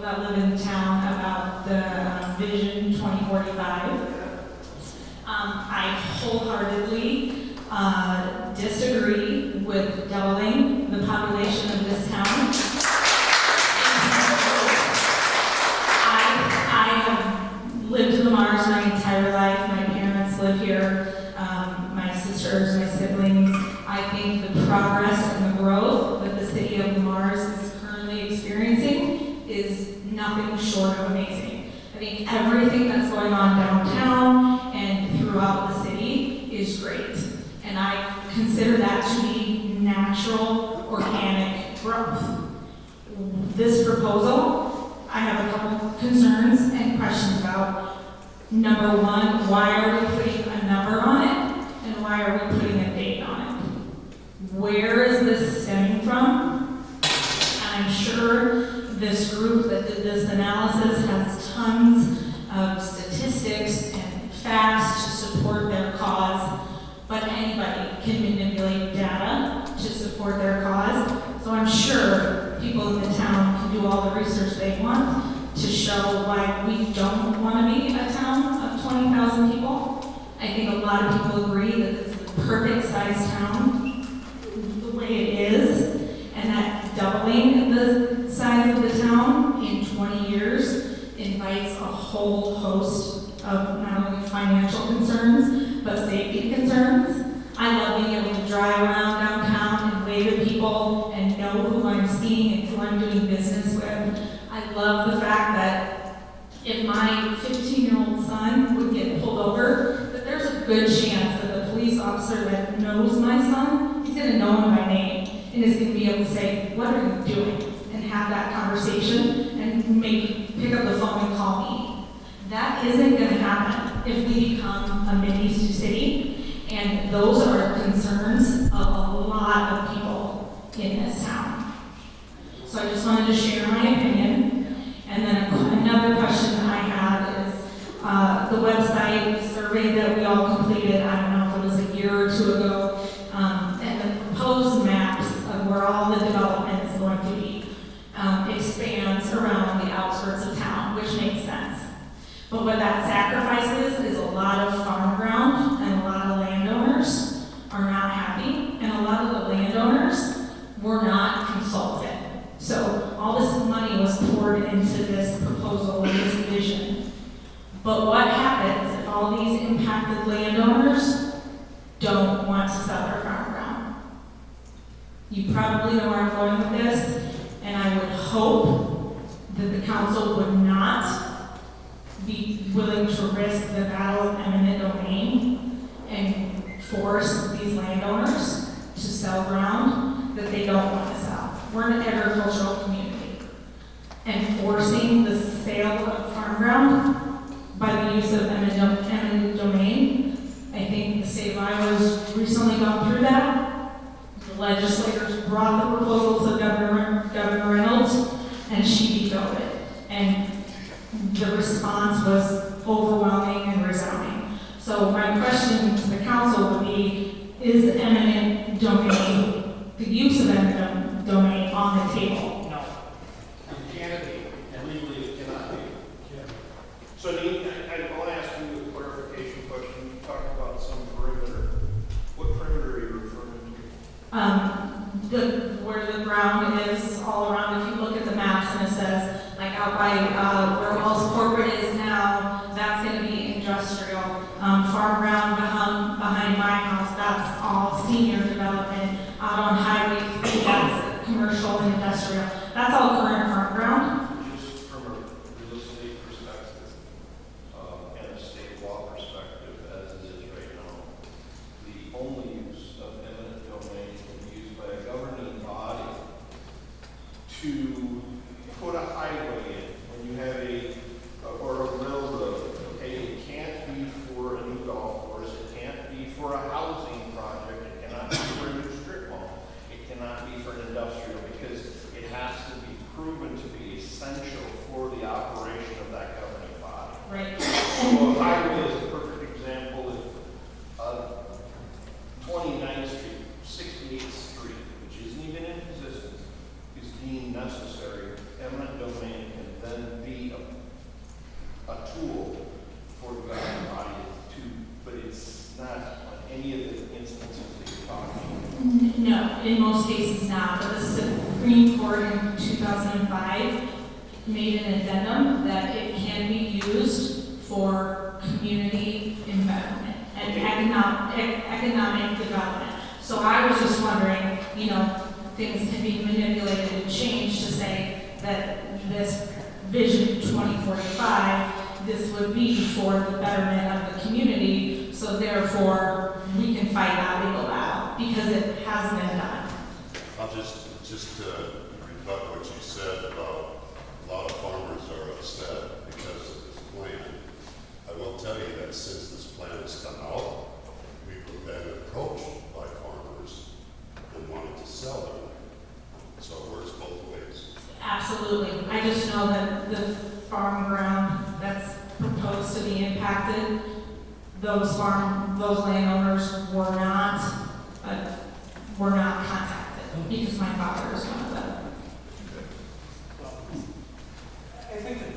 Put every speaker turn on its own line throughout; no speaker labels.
that live in town about the Vision 2045. I wholeheartedly disagree with doubling the population of this town. I have lived in Lamars my entire life. My parents live here, my sisters, my siblings. I think the progress and the growth that the city of Lamars is currently experiencing is nothing short of amazing. I think everything that's going on downtown and throughout the city is great. And I consider that to be natural, organic growth. This proposal, I have a couple concerns and questions about. Number one, why are we putting a number on it? And why are we putting a date on it? Where is this stemming from? I'm sure this group that did this analysis has tons of statistics and facts to support their cause, but anybody can manipulate data to support their cause. So I'm sure people in the town can do all the research they want to show why we don't want to be a town of 20,000 people. I think a lot of people agree that it's the perfect size town the way it is, and that doubling the size of the town in 20 years invites a whole host of not only financial concerns, but safety concerns. I love being able to drive around downtown and wave at people and know who I'm seeing and who I'm doing business with. I love the fact that if my 15-year-old son would get pulled over, that there's a good chance that the police officer that knows my son, he's going to know him by name and is going to be able to say, what are you doing? And have that conversation and maybe pick up the phone and call me. That isn't going to happen if we become a mini Sioux City, and those are concerns of a lot of people in this town. So I just wanted to share my opinion. And then another question that I had is the website survey that we all completed, I don't know if it was a year or two ago, and the proposed maps of where all the development is going to be expands around the outskirts of town, which makes sense. But what that sacrifices is a lot of farm ground, and a lot of landowners are not happy, and a lot of the landowners were not consulted. So all this money was poured into this proposal and this vision. But what happens if all these impacted landowners don't want to sell their farm ground? You probably know where I'm going with this, and I would hope that the council would not be willing to risk the battle of eminent domain and force these landowners to sell ground that they don't want to sell. We're an agricultural community, and forcing the sale of farm ground by the use of eminent domain, I think the state of Iowa has recently gone through that. The legislators brought the proposal to Governor Reynolds, and she vetoed it. And the response was overwhelming and resounding. So my question to the council would be, is eminent domain, the use of eminent domain on the table?
No. It can't be, and legally it cannot be. Yeah. So I want to ask you a clarification question. You talked about some perimeter. What perimeter are you referring
to? Where the ground is all around. If you look at the maps and it says, like out by where Wells Corporate is now, that's going to be industrial. Farm ground behind my house, that's all senior development. Out on Highway 3, that's commercial and industrial. That's all current farm ground.
Just from a real estate perspective and a state law perspective, as it is right now, the only use of eminent domain can be used by a governing body to put a highway in when you have or a railroad. Okay, it can't be for a new golf course. It can't be for a housing project. It cannot be for a new strip mall. It cannot be for an industrial, because it has to be proven
in most cases not, but the Supreme Court in 2005 made an addendum that it can be used for community investment and economic development. So I was just wondering, things can be manipulated and changed to say that this Vision 2045, this would be for the betterment of the community, so therefore we can fight that legal battle because it has been done.
I'll just rebut what you said about a lot of farmers are upset because of this plan. I will tell you that since this plan has come out, we've been approached by farmers and wanted to sell their land. So it works both ways.
Absolutely. I just know that the farm ground that's proposed to be impacted, those landowners were not contacted because my father is one of them.
I think that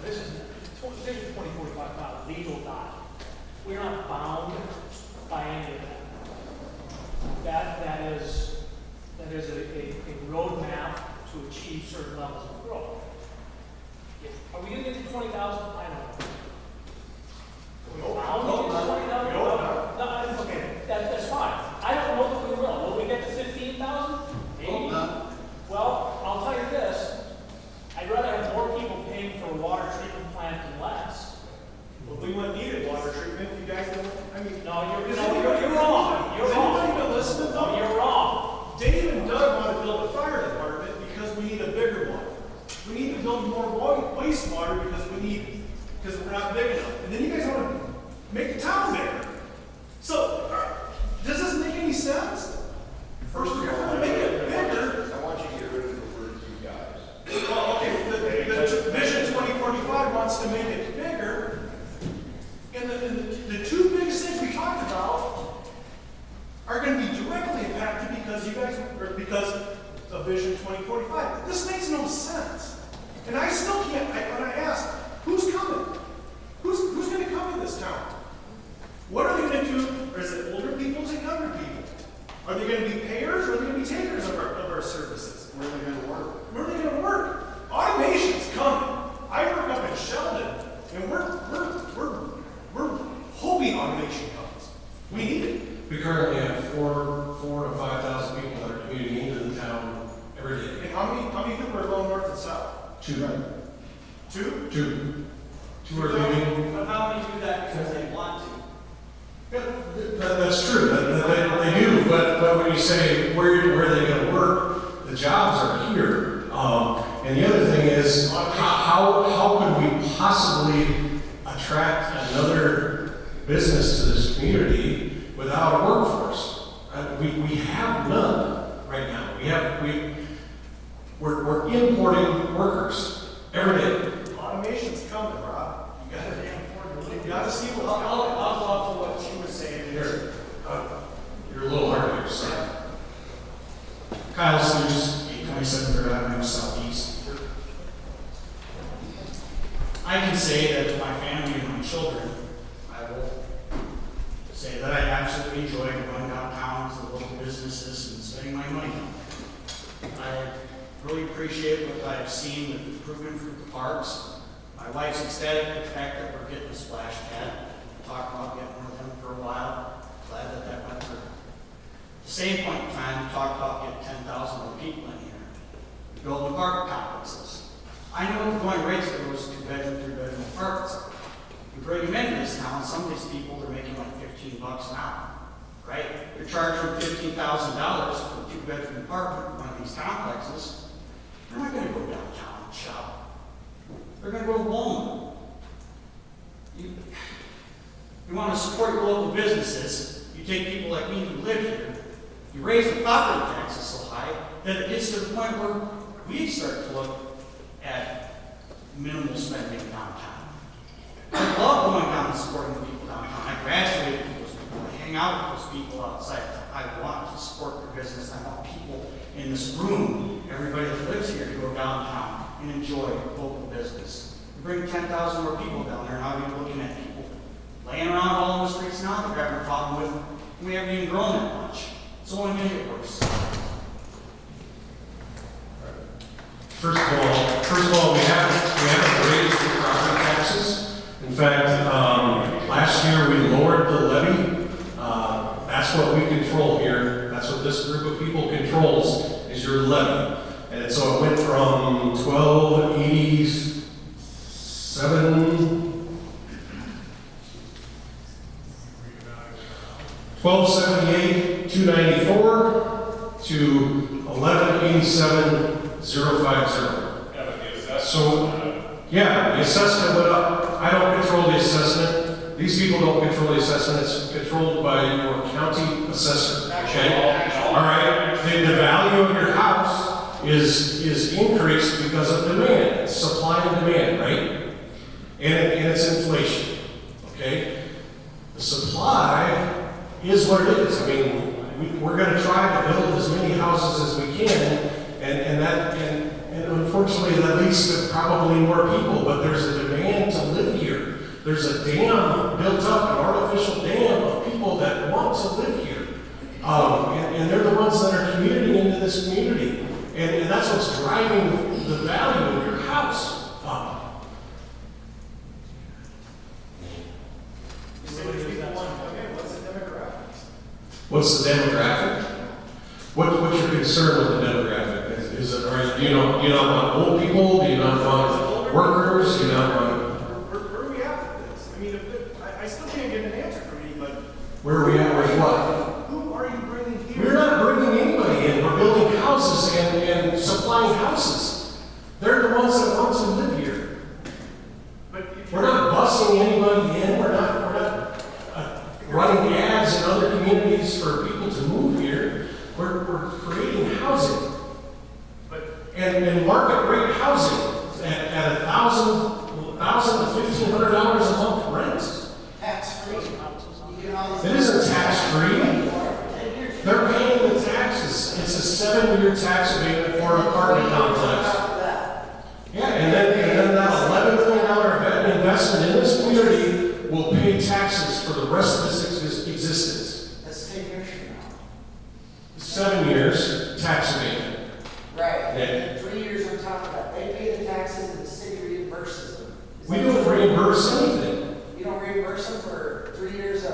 this is Vision 2045 not a legal document. We're not bound by any of that. That is a roadmap to achieve certain levels of growth. Are we going to get to 20,000? I don't know. Are we bound to get to 20,000? No, okay, that's fine. I don't know that we will. Will we get to 15,000? Maybe. Well, I'll tell you this. I'd rather have more people paying for a water treatment plant than less.
Well, we wouldn't need a water treatment. You guys don't. I mean,
No, you're wrong. You're
Is
wrong.
anybody gonna listen to
No,
them?
you're wrong.
Dave and Doug want to build a fire department because we need a bigger one. We need to build more wastewater because we're not big enough. And then you guys want to make the town bigger. So, does this make any sense? First, we're going to make it bigger.
I want you to get rid of the word "you guys."
Well, okay, the Vision 2045 wants to make it bigger. And the two biggest things we talked about are going to be directly impacted because of Vision 2045. This makes no sense. And I still can't, when I ask, who's coming? Who's going to come to this town? What are they going to do? Or is it older people to younger people? Are they going to be payers or are they going to be takers of our services?
Where are they going to work?
Where are they going to work? Automation's coming. I work up in Sheldon, and we're hoping automation comes. We need it.
We currently have 4,000 to 5,000 people that are commuting into the town every day.
And how many people are going north and south?
Two.
Two?
Two are leaving.
But how many do that because they want to?
That's true. They do. But when you say where are they going to work, the jobs are here. And the other thing is, how could we possibly attract another business to this community without a workforce? We have none right now. We're importing workers every day.
Automation's coming, Rob. You gotta see what's coming.
I'll go off of what she was saying.
Here, you're a little hard to understand. Kyle Seuss, 827 Third Avenue Southeast.
I can say that to my family and my children, I will say that I absolutely enjoy going downtown to the local businesses and spending my money. I really appreciate what I've seen with the improvement through the parks. My wife's ecstatic at the fact that we're getting a splash pad. Talked about getting one of them for a while. Glad that went through. At the same point in time, we talked about getting 10,000 more people in here. Building park complexes. I know the going rates for those 2-bedroom, 3-bedroom apartments. You bring them into this town, some of these people are making like $15 an hour, right? You're charging $15,000 for a 2-bedroom apartment in one of these complexes. They're not going to go downtown and shop. They're going to go to Walmart. You want to support your local businesses. You take people like me who live here. You raise the property taxes so high that it gets to the point where we start to look at minimal spending downtown. I love going down and supporting the people downtown. I graduated with those people. I hang out with those people outside. I want to support their business. I want people in this room, everybody that lives here, to go downtown and enjoy local business. We bring 10,000 more people down there, and I'll be looking at people laying around all in the streets now that we're having a problem with, and we haven't even grown that much. It's only gonna get worse.
First of all, we haven't raised the property taxes. In fact, last year we lowered the levy. That's what we control here. That's what this group of people controls, is your levy. And so it went from 1278, 294 to 1187,050. So, yeah, the assessment went up. I don't control the assessment. These people don't control the assessment. It's controlled by your county assessor. Okay? All right. The value of your house is increased because of demand, supply and demand, right? And it's inflation. Okay? The supply is what it is. I mean, we're going to try to build as many houses as we can, and unfortunately that leads to probably more people, but there's a demand to live here. There's a dam built up, an artificial dam of people that want to live here. And they're the ones that are commuting into this community. And that's what's driving the value of your house up. What's the demographic? What's your concern with the demographic? Is it, do you not want old people? Do you not want workers? Do you not want...
Where are we at with this? I mean, I still can't get an answer from anybody.
Where are we at with what?
Who are you bringing here?
We're not bringing anybody in. We're building houses and supplying houses. They're the ones that want to live here.
But if
We're not busing anybody in. We're not running ads in other communities for people to move here. We're creating housing. And market rate housing at $1,000 to $1,500 a month rent.
Tax-free.
It isn't tax-free. They're paying the taxes. It's a 7-year tax abatement for an apartment complex. Yeah, and then that $11 million investment in this community will pay taxes for the rest of its existence.
That's 10 years from now.
7 years tax abatement.
Right,
Yeah.
and 3 years on top of that. They pay the taxes and the city reimburses them. Is
We
that
don't
true?
reimburse anything.
You don't reimburse them for 3 years of,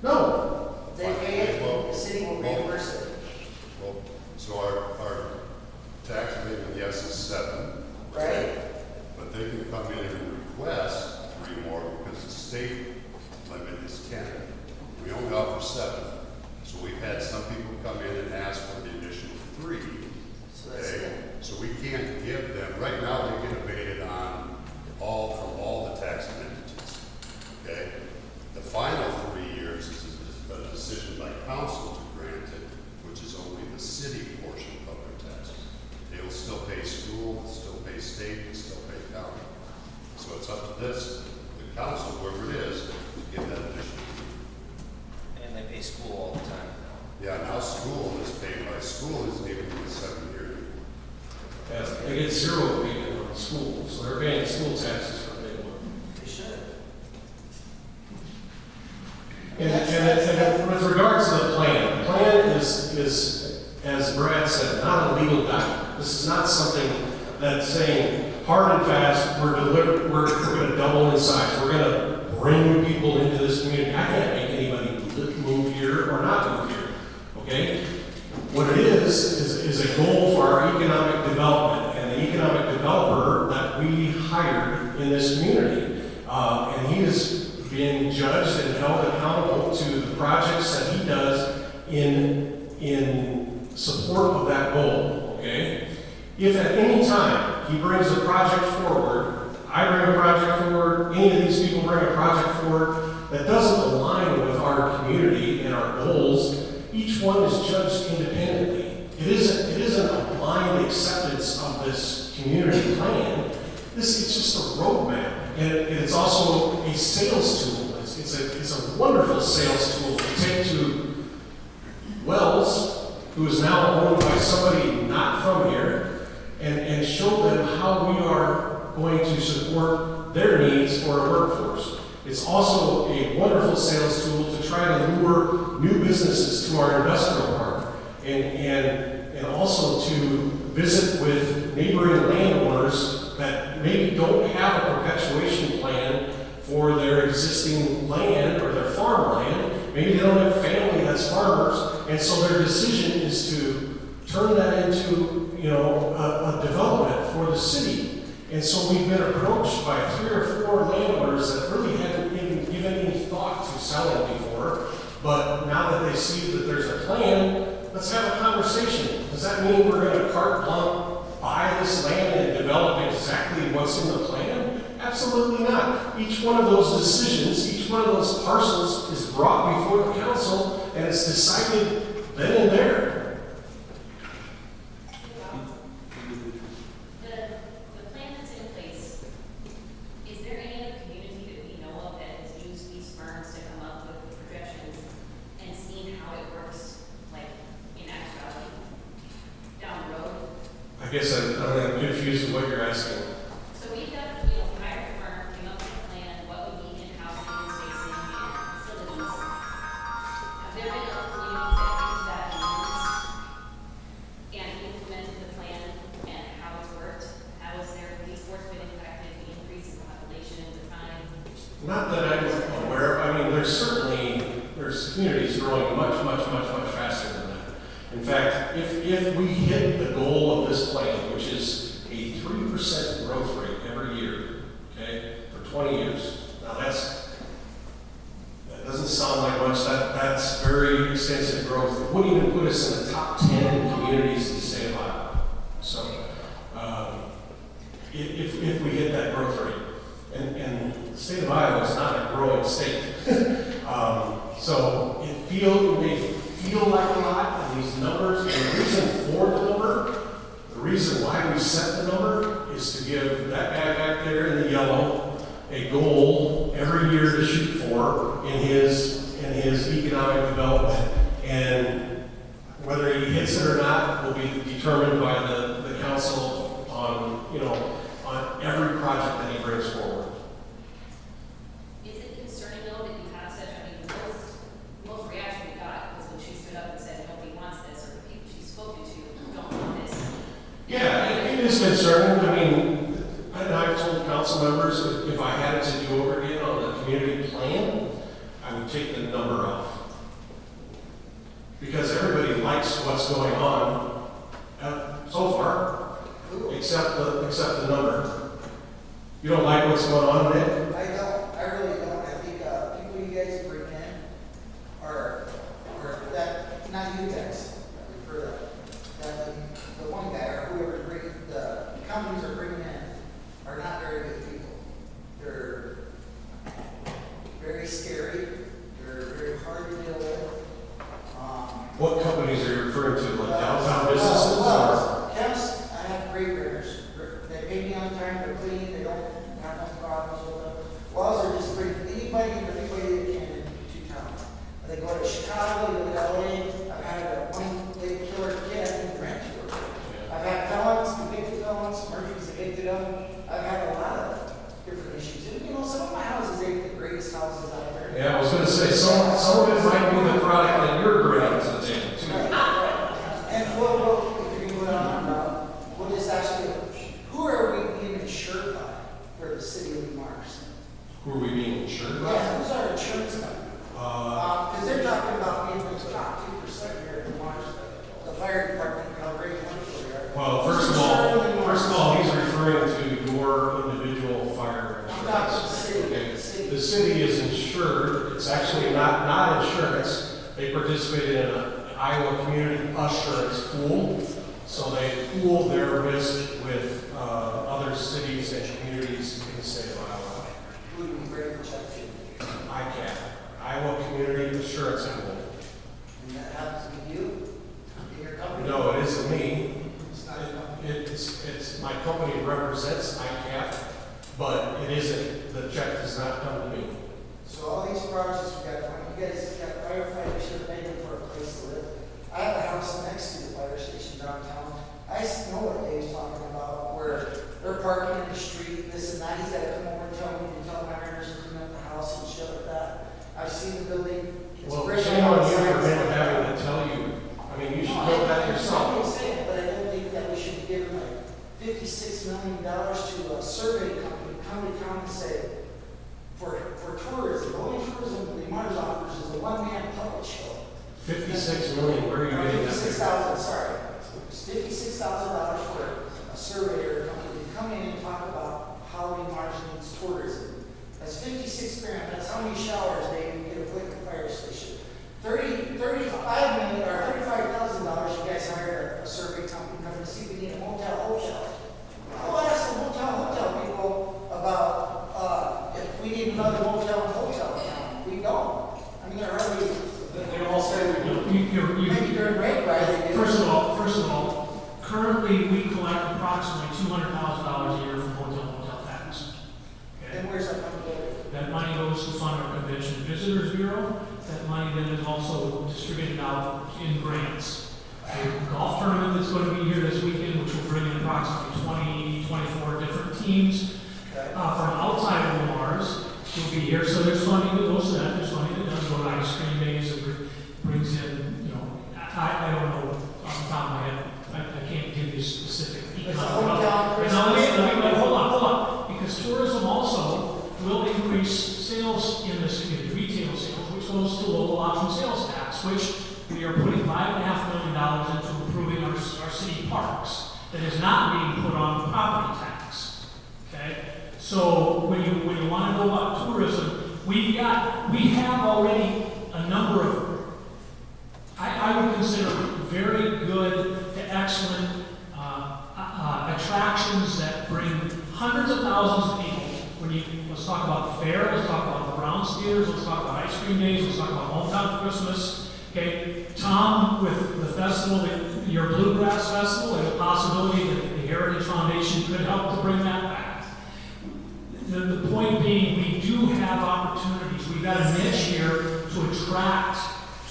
No.
they pay it, the city will reimburse it.
Well, so our tax abatement, yes, is 7.
Right?
But they can come in and request 3 more because the state limit is 10. We only offer 7. So we've had some people come in and ask for the additional 3.
So that's
Okay?
it.
So we can't give them, right now they get abated on from all the tax entities. Okay? The final 3 years is a decision by council to grant it, which is only the city portion of their taxes. They will still pay school, they'll still pay state, they'll still pay county. So it's up to the council, whoever it is, to give that additional.
And they pay school all the time.
Yeah, now school is paid by school, isn't even in the 7-year.
Yes, they get 0 payment on school, so they're paying school taxes from day one.
They should.
And with regards to the plan is, as Brad said, not a legal document. This is not something that's saying hard and fast, we're going to double in size. We're going to bring new people into this community. I can't make anybody move here or not move here. Okay? What it is a goal for our economic development and the economic developer that we hired in this community. And he is being judged and held accountable to the projects that he does in support of that goal. Okay? If at any time he brings a project forward, I bring a project forward, any of these people bring a project forward that doesn't align with our community and our goals, each one is judged independently. It isn't a blind acceptance of this community plan. It's just a roadmap, and it's also a sales tool. It's a wonderful sales tool to take to Wells, who is now owned by somebody not from here, and show them how we are going to support their needs for a workforce. It's also a wonderful sales tool to try to lure new businesses to our industrial park and also to visit with neighboring landowners that maybe don't have a perpetuation plan for their existing land or their farmland. Maybe they don't have family that's farmers, and so their decision is to turn that into, a development for the city. And so we've been approached by 3 or 4 landowners that really hadn't even given any thought to selling before, but now that they see that there's a plan, let's have a conversation. Does that mean we're going to carte blanche buy this land and develop exactly what's in the plan? Absolutely not. Each one of those decisions, each one of those parcels is brought before the council and it's decided then and there.
The plan that's in place, is there any other community that we know of that has used these firms to come up with projections and seen how it works, like in actuality, down the road?
I guess I'm confused with what you're asking.
So we've got, hired a firm, came up with a plan, what would be in-house and spacing and facilities. Have there been other communities that use that and implemented the plan and how it's worked? How has their police force been impacted, the increase in population, the time?
Not that I'm aware of. I mean, there's communities growing much faster than that. In fact, if we hit the goal of this plan, which is a 3% growth rate every year, okay, for 20 years, now that doesn't sound like much. That's very extensive growth. It wouldn't even put us in the top 10 communities in the state of Iowa. So, if we hit that growth rate, and the state of Iowa is not a growing state, so it may feel like a lot in these numbers. And the reason for the number, the reason why we set the number, is to give that guy back there in the yellow a goal every year to shoot for in his economic development. And whether he hits it or not will be determined by the council on every project that he brings forward.
Is it concerning though that you have such, most reaction we got was when she stood up and said nobody wants this, or the people she's spoken to don't want this?
Yeah, it is concerning. I mean, I've told council members that if I had it to do over again on the community plan, I would take the number off. Because everybody likes what's going on so far, except the number. You don't like what's going on, Nick?
I don't, I really don't. I think people you guys bring in are that, not you guys, I refer that the one guy or whoever the companies are bringing in are not very good people. They're very scary. They're very hard to deal with.
What companies are you referring to? Like downtown businesses? Or?
Yes, I have great renters. They pay me on time, they're clean, they don't have no problems with them. Laws are just bring anybody and everybody they can into town. They go to Chicago, they go to LA. I've had one lady killer kid, I didn't rent to her. I've had felons, convicted felons, Murphy's evicted them. I've had a lot of different issues. And some of my houses ain't the greatest houses out there.
Yeah, I was going to say, some of it might be the product that you're bringing to the table, too.
And if you can go on, we'll just ask you, who are we being insured by for the city of Mars?
Who are we being insured by?
Yeah, who's our insurance company? Because they're talking about being the top 2% here in Mars. The fire department, how great wonderful they are.
Well, first of all, he's referring to your individual fire
I'm talking about the
insurance.
city.
Okay.
The city.
The city is insured. It's actually not insurance. They participated in an Iowa Community Assurance Pool. So they pool their risk with other cities and communities in the state of Iowa.
Who do we bring the check to?
ICAP, Iowa Community Assurance Pool.
And that happens to be you? In your company?
No, it isn't me.
It's not a company.
It's my company represents ICAP, but it isn't, the check does not come to me.
So all these projects we got going, you guys got firefighters here begging for a place to live. I have a house next to the fire station downtown. I know what Dave's talking about, where they're parking in the street, this and that. He's got to come over and tell me to tell my renters to clean up the house and seen the building. It's
Well,
great
shame on you
outside.
for him having to tell you. I mean, you should
No,
know that
I'm
yourself.
not saying, but I don't think that we should give like $56 million to a survey company, come to town and say, for tourism, the only tourism the Mars offers is a one-man puppet show.
56 million, where are you getting that?
56,000, sorry. It's $56,000 for a surveyor company to come in and talk about how Mars needs tourism. That's 56 grand, that's how many showers they get to put in the fire station. $35 million or $35,000, you guys hired a survey company coming to see if we need a hotel. I'll ask the hotel people about if we need another motel in town. We don't. I mean, they're already,
They all say we do.
maybe during break, right?
First of all, currently we collect approximately $200,000 a year from hotel tax. Okay?
Then where's that money going?
That money goes to fund our Convention and Visitors Bureau. That money then is also distributed out in grants. The golf tournament that's going to be here this weekend, which will bring in approximately 24 different teams from outside of the Mars, will be here. So there's funding that goes to that. There's funding that does go to ice cream days and brings in, you know, I don't know off the top of my head. I can't give you specific
It's a
economic.
hotel,
Hold on. Because tourism also will increase sales in this community, retail sales, which goes to local option sales tax, which we are putting $5.5 million into improving our city parks. That is not being put on the property tax. Okay? So when you want to know about tourism, we have already a number of, I would consider very good to excellent attractions that bring hundreds of thousands of people. Let's talk about the fair, let's talk about the Browns theaters, let's talk about ice cream days, let's talk about hometown Christmas. Okay, Tom, with the festival, your Bluegrass Festival, there's a possibility that the Heritage Foundation could help to bring that back. The point being, we do have opportunities. We've got a niche here to attract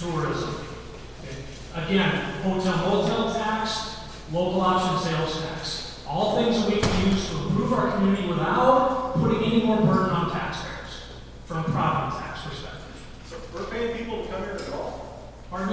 tourism. Okay. Again, hotel tax, local option sales tax. All things that we can use to improve our community without putting any more burden